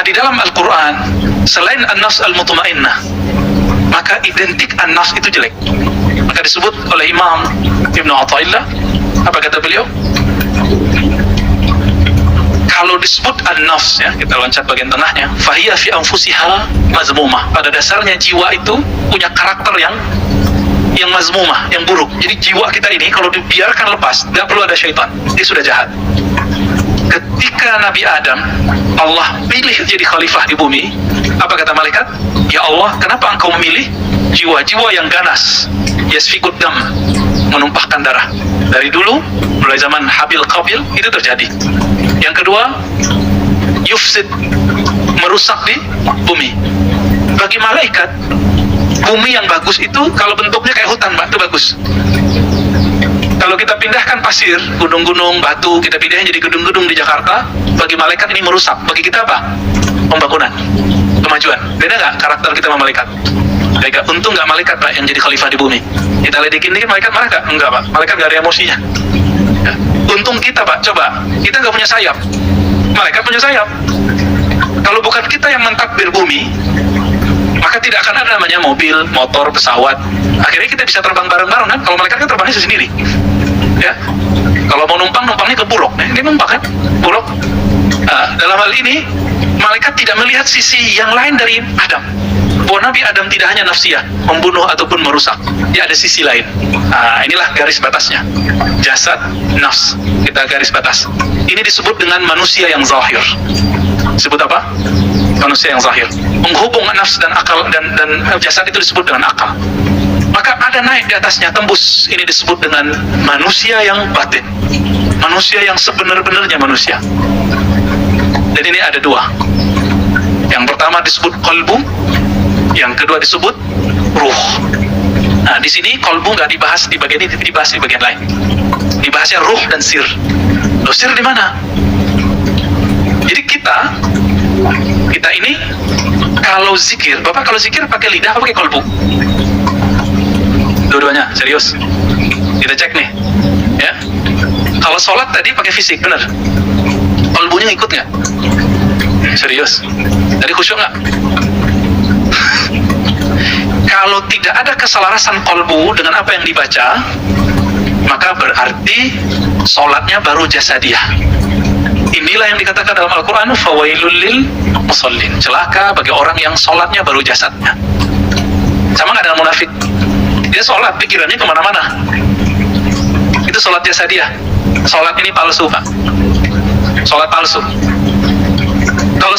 di dalam Al-Quran, selain an-nafs al-mutmainnah, maka identik an-nafs itu jelek. Maka disebut oleh Imam Ibnu Athaillah, apa kata beliau? Kalau disebut an-nafs, ya, kita loncat bagian tengahnya, fahiya fi anfusiha mazmumah. Pada dasarnya jiwa itu punya karakter yang mazmumah, yang buruk. Jadi jiwa kita ini kalau dibiarkan lepas, tidak perlu ada syaitan, dia sudah jahat. Ketika Nabi Adam, Allah pilih jadi khalifah di bumi, apa kata malaikat? Ya Allah, kenapa engkau memilih jiwa-jiwa yang ganas, yasfikud dam, menumpahkan darah? Dari dulu, mulai zaman Habil Qabil, itu terjadi. Yang kedua, yufsid, merusak di bumi. Bagi malaikat, bumi yang bagus itu kalau bentuknya kayak hutan, Mbak, itu bagus. Kalau kita pindahkan pasir, gunung-gunung, batu, kita pindahin jadi gedung-gedung di Jakarta, bagi malaikat ini merusak. Bagi kita apa? Pembangunan, kemajuan. Beda nggak karakter kita sama malaikat? Baik, untung nggak malaikat, Pak, yang jadi khalifah di bumi. Kita ledekin dikit, malaikat marah nggak? Enggak, Pak. Malaikat nggak ada emosinya. Ya. Untung kita, Pak, coba. Kita nggak punya sayap. Malaikat punya sayap. Kalau bukan kita yang mentadbir bumi, maka tidak akan ada namanya mobil, motor, pesawat. Akhirnya kita bisa terbang bareng-bareng, kan? Kalau malaikat kan terbangnya sendiri. Ya. Kalau mau numpangnya ke buruk. Dia numpang kan? Buruk. Dalam hal ini, malaikat tidak melihat sisi yang lain dari Adam. Bahwa Nabi Adam tidak hanya nafsiyah, membunuh ataupun merusak. Dia ada sisi lain. Inilah garis batasnya. Jasad, nafs. Kita garis batas. Ini disebut dengan manusia yang zahir. Disebut apa? Manusia yang zahir. Menghubung nafs dan akal dan jasad itu disebut dengan akal. Maka ada naik di atasnya, tembus. Ini disebut dengan manusia yang batin. Manusia yang sebenar-benarnya manusia. Dan ini ada dua. Yang pertama disebut qalbu, yang kedua disebut ruh. Nah, di sini qalbu nggak dibahas di bagian ini, dibahas di bagian lain. Dibahasnya ruh dan sir. Loh, sir di mana? Jadi kita ini kalau zikir, Bapak kalau zikir pakai lidah apa pakai qalbu? Dua-duanya, serius. Kita cek nih, ya. Kalau sholat tadi pakai fisik, benar? Qalbunya ngikut nggak? Serius. Tadi khusyuk nggak? Kalau tidak ada keselarasan qalbu dengan apa yang dibaca, maka berarti sholatnya baru jasadiyah. Inilah yang dikatakan dalam Al-Quran, fawailul lil musallin. Celaka bagi orang yang sholatnya baru jasadnya. Sama nggak dengan munafik? Dia sholat, pikirannya kemana-mana. Itu sholat jasadiyah. Sholat ini palsu, Pak. Sholat palsu. Kalau